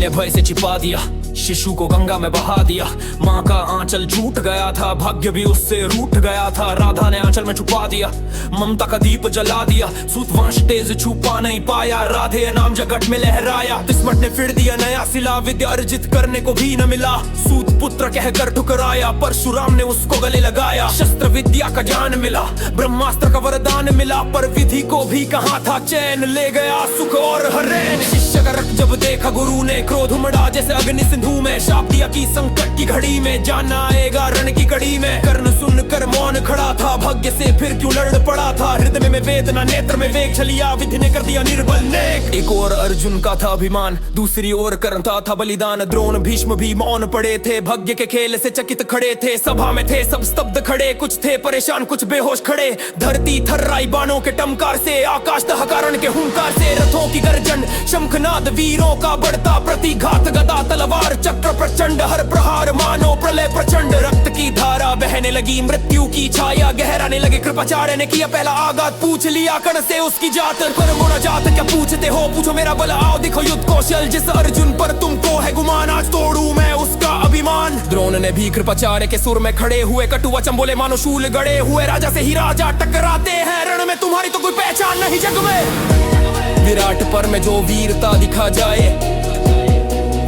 ने भय से छिपा दिया, शिशु को गंगा में बहा दिया। माँ का आंचल झूठ गया था, भाग्य भी उससे रूठ गया था। राधा ने आंचल में छुपा दिया, ममता का दीप जला दिया। सूतवंश तेज छुपा नहीं पाया, राधे नाम जगत में लहराया। किस्मत ने फिर दिया नया सिला, विद्या अर्जित करने को भी न मिला। सूत पुत्र कहकर ठुकराया, परशुराम ने उसको गले लगाया। शस्त्र विद्या का ज्ञान मिला, ब्रह्मास्त्र का वरदान मिला, पर विधि को भी कहाँ था चैन, ले गया सुख और हरेन। शिष्य का रक्त जब देखा गुरु ने, क्रोध उमड़ा जैसे अग्नि सिंधु में। शाप दिया कि संकट की घड़ी में जाना आएगा रण की कड़ी में। कर्ण सुनकर मौन खड़ा था, भाग्य से फिर क्यों लड़ पड़ा था। हृदय में वेदना, नेत्र में वेग छलिया, विधि ने कर दिया निर्बल नेक। एक और अर्जुन का था अभिमान, दूसरी ओर कर्ण था बलिदान। द्रोण भीष्म भी मौन पड़े थे, भाग्य के खेल से चकित खड़े थे। सभा में थे सब स्तब्ध खड़े, कुछ थे परेशान कुछ बेहोश खड़े। धरती थर्राई बाणों के टमकार से, आकाश दहकारण के हुंकार से। रथों की गर्जन, शंखनाद वीरों का बढ़ता प्रतिघात। गदा तलवार चक्र प्रचंड, हर प्रहार मानो प्रलय प्रचंड। रक्त की धारा बहने लगी, मृत्यु की छाया गहराने लगे। कृपाचार्य ने किया पहला आघात, पूछ लिया कर्ण से उसकी जात। पर मोरा जात क्या पूछते हो, पूछो मेरा बल, आओ दिखो युद्ध कौशल। जिस अर्जुन पर तुमको है गुमान, आज तोड़ू मैं उसका अभिमान। द्रोण ने भी कृपाचार्य के सुर में खड़े हुए, कटु वचन बोले मानो शूल गड़े हुए। राजा से ही राजा टकराते हैं रण में, तुम्हारी तो कोई पहचान नहीं जग में। विराट पर में जो वीरता दिखा जाए,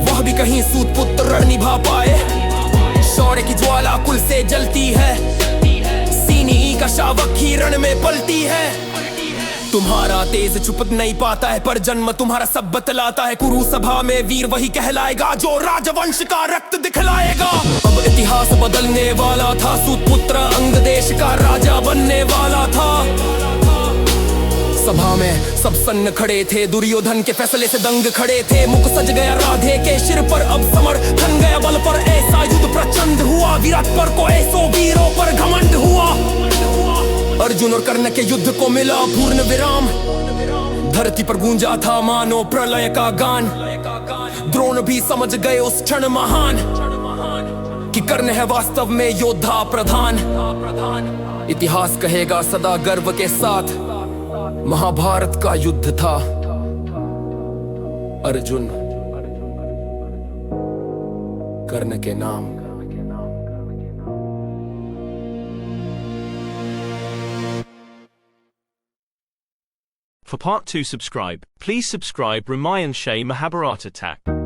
वह भी कहीं सूत पुत्र रण निभा पाए। शौर्य की ज्वाला कुल से जलती है, सीनी का शावक ही रण में पलती है। तुम्हारा तेज छुप नहीं पाता है, पर जन्म तुम्हारा सब बतलाता है। कुरु सभा में वीर वही कहलाएगा, जो राजवंश का रक्त दिखलाएगा। अब इतिहास बदलने वाला था, सूत पुत्र अंग देश का राजा बनने वाला था। सभा में सब सन्न खड़े थे, दुर्योधन के फैसले से दंग खड़े थे। मुख सज गया राधे के सिर पर, अब समर्थन गया बल पर। ऐसा युद्ध प्रचंड हुआ, विराट पर को ऐसो वीरों पर घमंड हुआ। अर्जुन और कर्ण के युद्ध को मिला पूर्ण विराम, धरती पर गूंजा था मानो प्रलय का गान। द्रोण भी समझ गए उस क्षण महान, कि कर्ण है वास्तव में योद्धा प्रधान। इतिहास कहेगा सदा गर्व के साथ, महाभारत का युद्ध था अर्जुन कर्ण के नाम। For part 2 subscribe, please subscribe Ramayan Shay Mahabharata Tak.